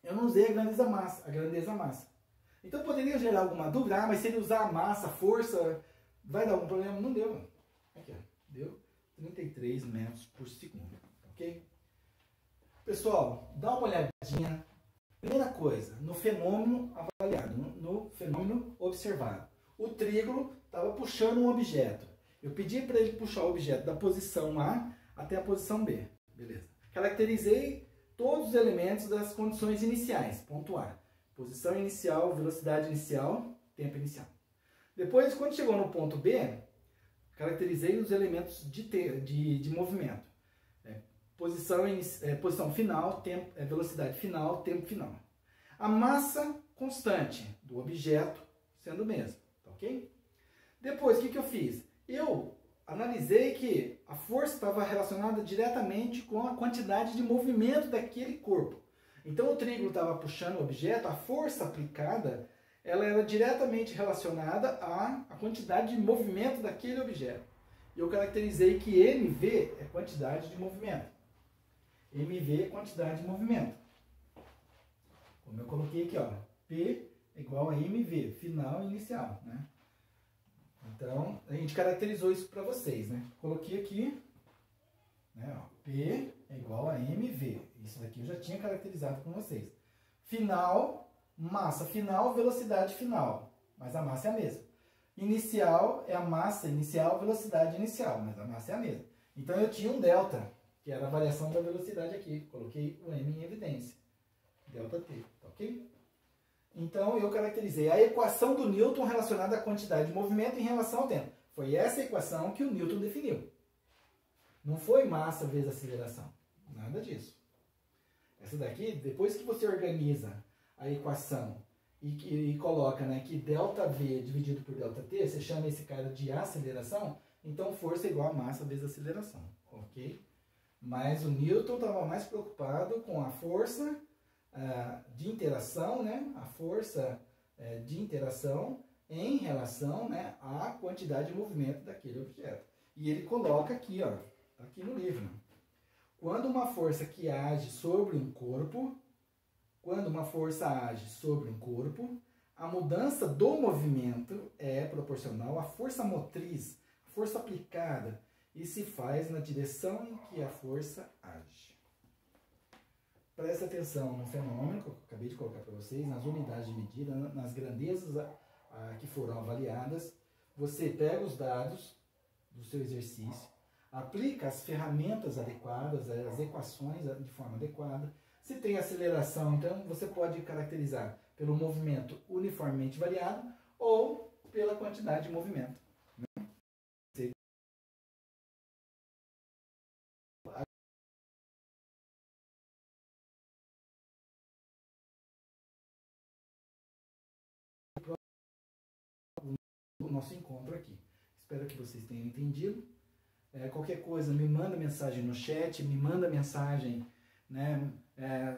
Eu não usei a grandeza massa. Então poderia gerar alguma dúvida, mas se ele usar a massa, a força, vai dar algum problema? Não deu. Aqui, ó, deu 33 metros por segundo, ok? Pessoal, dá uma olhadinha. Primeira coisa, no fenômeno avaliado, no fenômeno observado. O trígono estava puxando um objeto. Eu pedi para ele puxar o objeto da posição A até a posição B. Beleza. Caracterizei todos os elementos das condições iniciais. Ponto A. Posição inicial, velocidade inicial, tempo inicial. Depois, quando chegou no ponto B, caracterizei os elementos de movimento. Posição final, velocidade final, tempo final. A massa constante do objeto sendo o mesmo. Tá ok? Depois, o que eu fiz? analisei que a força estava relacionada diretamente com a quantidade de movimento daquele corpo. Então o triângulo estava puxando o objeto, a força aplicada, ela era diretamente relacionada à quantidade de movimento daquele objeto. E eu caracterizei que MV é quantidade de movimento. MV é quantidade de movimento. Como eu coloquei aqui, ó, P é igual a MV, final e inicial, né? Então, a gente caracterizou isso para vocês, né? Coloquei aqui, né, ó, P é igual a MV. Isso daqui eu já tinha caracterizado com vocês. Final, massa final, velocidade final. Mas a massa é a mesma. Inicial é a massa inicial, velocidade inicial. Mas a massa é a mesma. Então eu tinha um delta, que era a variação da velocidade aqui. Coloquei o M em evidência. Delta T, tá ok? Então eu caracterizei a equação do Newton relacionada à quantidade de movimento em relação ao tempo. Foi essa equação que o Newton definiu. Não foi massa vezes aceleração. Nada disso. Essa daqui, depois que você organiza a equação e coloca, né, que ΔV dividido por ΔT, você chama esse cara de aceleração, então força é igual a massa vezes aceleração, ok? Mas o Newton estava mais preocupado com a força de interação, né, a força de interação em relação, né, à quantidade de movimento daquele objeto. E ele coloca aqui, ó, aqui no livro. Quando uma força que age sobre um corpo, a mudança do movimento é proporcional à força motriz, à força aplicada, e se faz na direção em que a força age. Presta atenção no fenômeno que eu acabei de colocar para vocês, nas unidades de medida, nas grandezas que foram avaliadas. Você pega os dados do seu exercício, aplica as ferramentas adequadas, as equações de forma adequada. Se tem aceleração, então você pode caracterizar pelo movimento uniformemente variado ou pela quantidade de movimento. O nosso encontro aqui. Espero que vocês tenham entendido. Qualquer coisa, me manda mensagem no chat, me manda mensagem, né?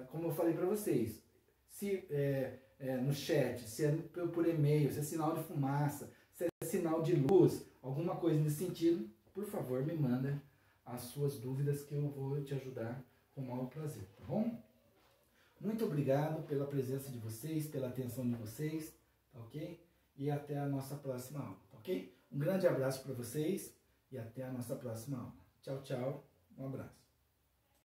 Como eu falei para vocês, se no chat, se é por e-mail, se é sinal de fumaça, se é sinal de luz, alguma coisa nesse sentido, por favor, me manda as suas dúvidas que eu vou te ajudar com o maior prazer, tá bom? Muito obrigado pela presença de vocês, pela atenção de vocês, tá ok? E até a nossa próxima aula, tá ok? Um grande abraço para vocês e até a nossa próxima aula. Tchau, tchau. Um abraço.